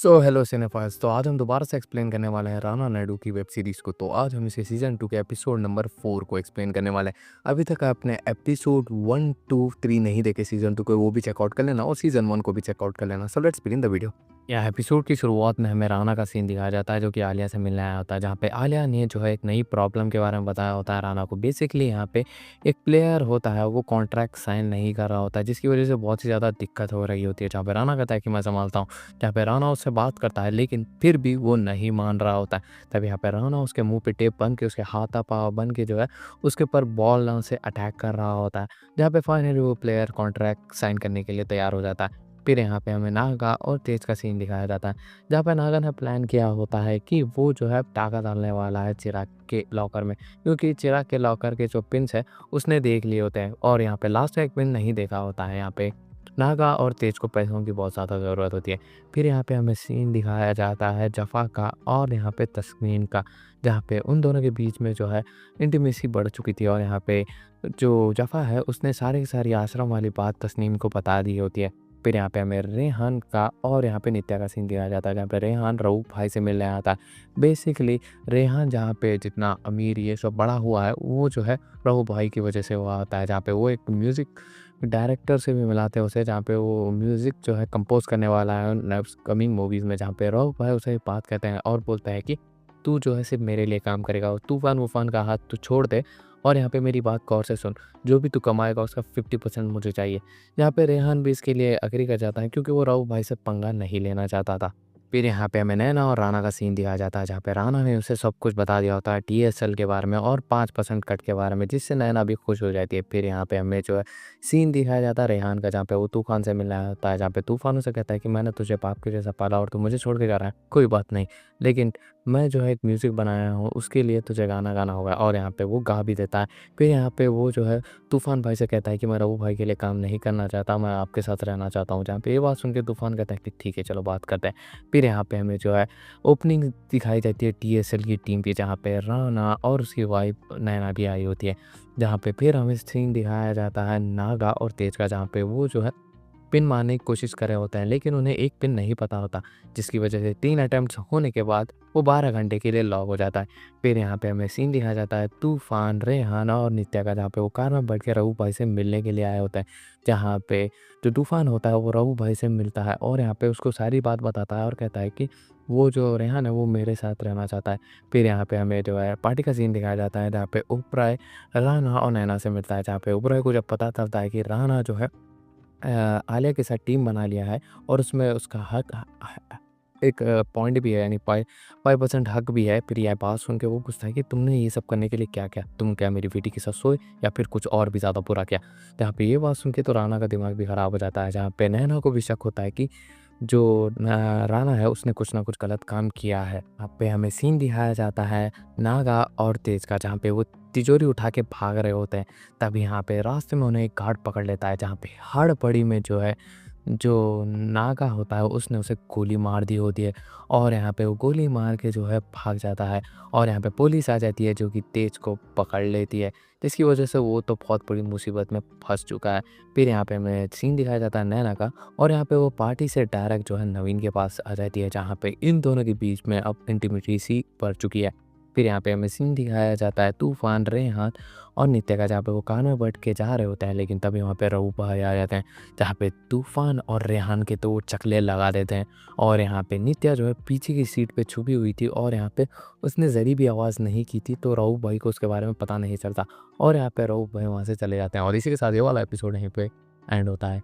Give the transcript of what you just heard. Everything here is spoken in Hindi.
So hello cinephiles. तो आज हम दोबारा से एक्सप्लेन करने वाले हैं राणा नायडू की वेब सीरीज़ को। तो आज हम इसे सीज़न 2 के एपिसोड नंबर 4 को एक्सप्लेन करने वाले हैं। अभी तक आपने एपिसोड 1, 2, 3 नहीं देखे सीज़न 2 को, वो भी चेकआउट कर लेना और सीज़न 1 को भी चेकआउट कर लेना। So let's begin the video. यह एपिसोड की शुरुआत में हमें राणा का सीन दिखाया जाता है जो कि आलिया से मिलने आया होता है, जहाँ पे आलिया ने जो है एक नई प्रॉब्लम के बारे में बताया होता है राणा को। बेसिकली यहाँ पे एक प्लेयर होता है, वो कॉन्ट्रैक्ट साइन नहीं कर रहा होता है, जिसकी वजह से बहुत ही ज़्यादा दिक्कत हो रही होती है। जहाँ पे राणा कहता है कि मैं संभालता हूँ, जहाँ पे राणा उससे बात करता है लेकिन फिर भी वो नहीं मान रहा होता है। तब यहाँ पे राणा उसके मुंह पे टेप बन के, उसके हाथापाव बन के जो है उसके ऊपर बॉल से अटैक कर रहा होता है, जहाँ पे फाइनली वो प्लेयर कॉन्ट्रैक्ट साइन करने के लिए तैयार हो जाता है। फिर यहाँ पे हमें नागा और तेज का सीन दिखाया जाता है, जहाँ पे नागा ने प्लान किया होता है कि वो जो है टाका डालने वाला है चिराग के लॉकर में, क्योंकि चिराग के लॉकर के जो पिन्स है उसने देख लिए होते हैं और यहाँ पे लास्ट एक पिन नहीं देखा होता है। यहाँ पे नागा और तेज को पैसों की बहुत ज़्यादा ज़रूरत होती है। फिर यहाँ पे हमें सीन दिखाया जाता है जफ़ा का और यहाँ पे तस्नीम का, जहाँ पे उन दोनों के बीच में जो है इंटीमेसी बढ़ चुकी थी और यहाँ पे जो जफ़ा है उसने सारी की सारी आश्रम वाली बात तस्नीम को बता दी होती है। फिर यहाँ पे हमें रेहान का और यहाँ पे नित्या का सीन दिखाया जाता है, जहाँ पे रेहान रऊफ भाई से मिलने आता है। बेसिकली रेहान जहाँ पे जितना अमीर ये सब बड़ा हुआ है वो जो है रऊफ भाई की वजह से हुआ होता है, जहाँ पे वो एक म्यूज़िक डायरेक्टर से भी मिलाते हैं उसे, जहाँ पे वो म्यूज़िक जो है कंपोज़ करने वाला है नेक्स्ट कमिंग मूवीज़ में। जहाँ पे रऊफ भाई उसे बात कहते हैं और बोलता है कि तू जो है सिर्फ मेरे लिए काम करेगा और तूफ़ान वूफ़ान का हाथ तू छोड़ दे और यहाँ पे मेरी बात गौर से सुन, जो भी तू कमाएगा उसका 50% मुझे चाहिए। यहाँ पे रेहान भी इसके लिए एग्री कर जाता है क्योंकि वो रऊफ भाई से पंगा नहीं लेना चाहता था। फिर यहाँ पे हमें नैना और राणा का सीन दिखाया जाता है, जहाँ पे राणा ने उसे सब कुछ बता दिया होता है टीएसएल के बारे में और 5% कट के बारे में, जिससे नैना भी खुश हो जाती है। फिर यहाँ पे हमें जो है सीन दिखाया जाता है रेहान का, जहाँ पे वो तूफान से मिलना होता है, जहाँ पे तूफान उसे कहता है कि मैंने तुझे बाप के जैसा पाला और तू मुझे छोड़ के जा रहा है, कोई बात नहीं, लेकिन मैं जो है एक म्यूज़िक बनाया हूँ उसके लिए तुझे गाना गाना होगा। और यहाँ पे वो गा भी देता है। फिर यहाँ पे वो जो है तूफान भाई से कहता है कि मैं रऊफ भाई के लिए काम नहीं करना चाहता, मैं आपके साथ रहना चाहता हूँ। जहाँ पे ये बात सुन के तूफान कहता है कि ठीक है चलो बात करते हैं। फिर यहाँ पे हमें जो है ओपनिंग दिखाई जाती है टीएसएल की टीम की, जहाँ पे राणा और उसकी वाइफ नैना भी आई होती है। जहाँ पे फिर हमें सीन दिखाया जाता है नागा और तेज का, जहाँ पे वो जो है पिन मारने की कोशिश कर रहे होते हैं लेकिन उन्हें एक पिन नहीं पता होता, जिसकी वजह से 3 अटेम्प्ट्स होने के बाद वो 12 घंटे के लिए लॉक हो जाता है। फिर यहाँ पे हमें सीन दिखाया जाता है तूफान, रेहाना और नित्या का, जहाँ पे वो कार में बैठ के रऊफ भाई से मिलने के लिए आए होते हैं। जहाँ पे जो तूफान होता है वो रऊफ भाई से मिलता है और यहाँ पे उसको सारी बात बताता है और कहता है कि वो जो रेहान है वो मेरे साथ रहना चाहता है। फिर यहाँ पे हमें जो है पार्टी का सीन दिखाया जाता है, जहाँ पे ओबराय राणा और नैना से मिलता है। जहाँ पे ओबराय को जब पता चलता है कि राणा जो है आलिया के साथ टीम बना लिया है और उसमें उसका हक एक पॉइंट भी है, यानी 5% हक भी है। फिर यह बात सुन के वो पूछता है कि तुमने ये सब करने के लिए क्या किया? तुम क्या मेरी बेटी के साथ सोए या फिर कुछ और भी ज़्यादा बुरा किया? जहाँ पे ये बात सुन के तो राणा का दिमाग भी ख़राब हो जाता है, जहाँ पे नैना को भी शक होता है कि जो राणा है उसने कुछ ना कुछ गलत काम किया है। यहाँ पे हमें सीन दिखाया जाता है नागा और तेज का, जहाँ पे वो तिजोरी उठा के भाग रहे होते हैं। तब यहाँ पे रास्ते में उन्हें एक गार्ड पकड़ लेता है, जहाँ पे हड़बड़ी में जो है जो नागा होता है उसने उसे गोली मार दी होती है और यहाँ पे वो गोली मार के जो है भाग जाता है और यहाँ पे पुलिस आ जाती है जो कि तेज को पकड़ लेती है, जिसकी वजह से वो तो बहुत बड़ी मुसीबत में फंस चुका है। फिर यहाँ पे हमें सीन दिखाया जाता है नैना का और यहाँ पे वो पार्टी से डायरेक्ट जो है नवीन के पास आ जाती है, जहाँ पे इन दोनों के बीच में अब इंटीमेसी सी बढ़ चुकी है। फिर यहाँ पे हमें सीन दिखाया जाता है तूफान, रेहान और नित्या का, जहाँ पे वो कार में बैठ के जा रहे होते हैं लेकिन तभी वहाँ पे रऊफ भाई आ जाते हैं, जहाँ पे तूफान और रेहान के तो वो चकले लगा देते हैं और यहाँ पे नित्या जो है पीछे की सीट पे छुपी हुई थी और यहाँ पे उसने ज़री भी आवाज़ नहीं की थी, तो रऊफ भाई को उसके बारे में पता नहीं चलता और यहाँ पे रऊफ भाई वहाँ से चले जाते हैं और इसी के साथ ये वाला एपिसोड यहीं पे एंड होता है।